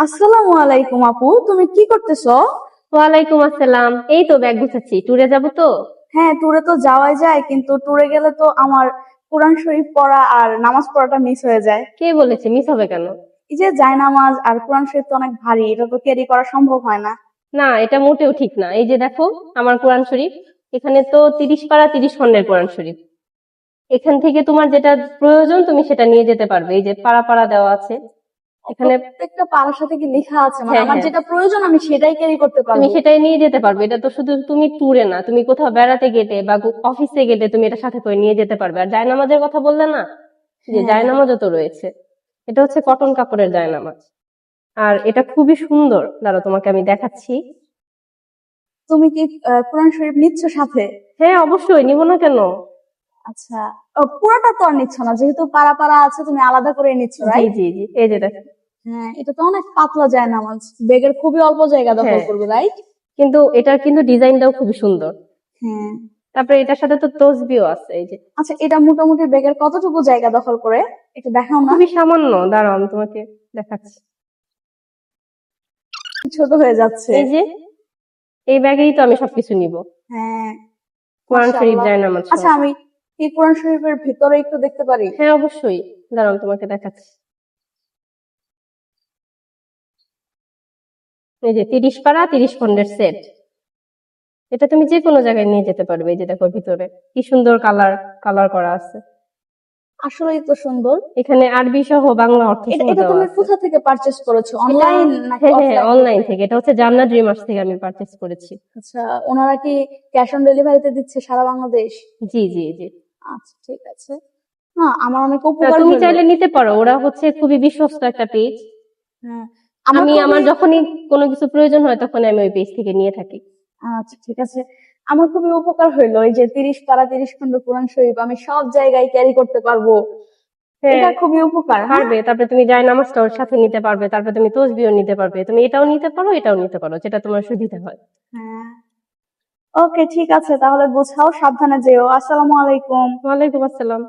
আসসালামু আলাইকুম আপু, তুমি কি করতেছো? ওয়ালাইকুম আসসালাম। এই তো ব্যাগ গুছাচ্ছি, ট্যুরে যাব তো। হ্যাঁ, ট্যুরে তো যাওয়াই যায়, কিন্তু ট্যুরে গেলে তো আমার কোরআন শরীফ পড়া আর নামাজ পড়াটা মিস হয়ে যায়। কে বলেছে মিস হবে কেন? এই যে জায়নামাজ আর কোরআন শরীফ তো অনেক ভারী, এটা তো ক্যারি করা সম্ভব হয় না। না, এটা মোটেও ঠিক না। এই যে দেখো, আমার কোরআন শরীফ, এখানে তো 30 পারা 30 খণ্ডের কোরআন শরীফ। এখান থেকে তোমার যেটা প্রয়োজন তুমি সেটা নিয়ে যেতে পারবে। এই যে পাড়া পাড়া দেওয়া আছে এখানে। প্রত্যেকটা পারার সাথে কি লেখা আছে? মানে হ্যাঁ আমার হ্যাঁ, যেটা প্রয়োজন আমি সেটাই ক্যারি করতে তুমি পারবো? সেটাই নিয়ে যেতে পারবে। এটা তো শুধু তুমি ট্যুরে না, তুমি কোথাও বেড়াতে গেলে বা অফিসে গেলে তুমি এটা সাথে করে নিয়ে যেতে পারবে। আর জায়নামাজের কথা বললে না, যে হ্যাঁ। জায়নামাজও তো রয়েছে। এটা হচ্ছে কটন কাপড়ের জায়নামাজ, আর এটা খুবই সুন্দর। দাঁড়াও তোমাকে আমি দেখাচ্ছি। তুমি কি কোরআন শরীফ নিচ্ছ সাথে? হ্যাঁ অবশ্যই, নিব না কেন। আচ্ছা। পুরাটা তো আর নিচ্ছ না, যেহেতু পারা পারা আছে তুমি আলাদা করে নিচ্ছ, জি রাইট? জি জি, এই যে দেখো। হ্যাঁ, এটা তো অনেক পাতলা জায়নামাজ, ব্যাগের খুবই অল্প জায়গা দখল হ্যাঁ, করবে, রাইট? কিন্তু এটার কিন্তু ডিজাইনটাও খুবই সুন্দর। হ্যাঁ। তারপরে এটার সাথে তো তসবিও আছে, এই যে। আচ্ছা, এটা মোটামুটি ব্যাগের কতটুকু জায়গা দখল করে একটু দেখাও না। খুবই সামান্য, দাঁড়াও আমি তোমাকে দেখাচ্ছি। ছোট হয়ে যাচ্ছে। এই যে, এই ব্যাগেই তো আমি সবকিছু নিব, হ্যাঁ। কোরআন শরীফ মাশাআল্লাহ। জায়নামাজ সহ। আচ্ছা, আমি কি কোরআন শরীফের ভিতরে একটু দেখতে পারি? হ্যাঁ অবশ্যই, দাঁড়াও আমি তোমাকে দেখাচ্ছি। এই যে 30 পারা 30 খণ্ডের সেট, এটা তুমি যে কোনো জায়গায় নিয়ে যেতে পারবে। এই যে দেখো ভিতরে কি সুন্দর কালার কালার করা আছে। আসলেই তো সুন্দর। এখানে আরবি সহ বাংলা অর্থ এটা সহ এটা দেওয়া তুমি আছে। কোথা থেকে পারচেজ করেছো, এটা, অনলাইন নাকি হ্যাঁ হ্যাঁ, অফলাইন? অনলাইন থেকে। এটা হচ্ছে জান্নাত ড্রিমার্স থেকে আমি পারচেজ করেছি। আচ্ছা, ওনারা কি ক্যাশ অন ডেলিভারিতে দিচ্ছে সারা বাংলাদেশ? জি জি জি। আচ্ছা, ঠিক আছে। না, আমার অনেক না, উপকার তুমি হলো। চাইলে নিতে পারো, ওরা হচ্ছে খুবই বিশ্বস্ত একটা পেজ। হ্যাঁ, আমার আমি আমার খুবই। যখনই কোনো কিছু প্রয়োজন হয় তখন আমি ওই পেজ থেকে নিয়ে থাকি। আচ্ছা, ঠিক আছে। আমার খুবই উপকার হইলো, এই যে 30 পারা 30 খন্ড কোরআন শরীফ আমি সব জায়গায় ক্যারি করতে পারবো। হ্যাঁ এটা খুবই উপকার। হ্যাঁ। পারবে। তারপরে তুমি জায়নামাজটা ওর সাথে নিতে পারবে, তারপরে তুমি তসবিও নিতে পারবে। তুমি এটাও নিতে পারো, এটাও নিতে পারো, যেটা তোমার সুবিধা হয়। হ্যাঁ। ওকে, ঠিক আছে, তাহলে গোছাও, সাবধানে যেও। আসসালামু আলাইকুম। ওয়ালাইকুম আসসালাম।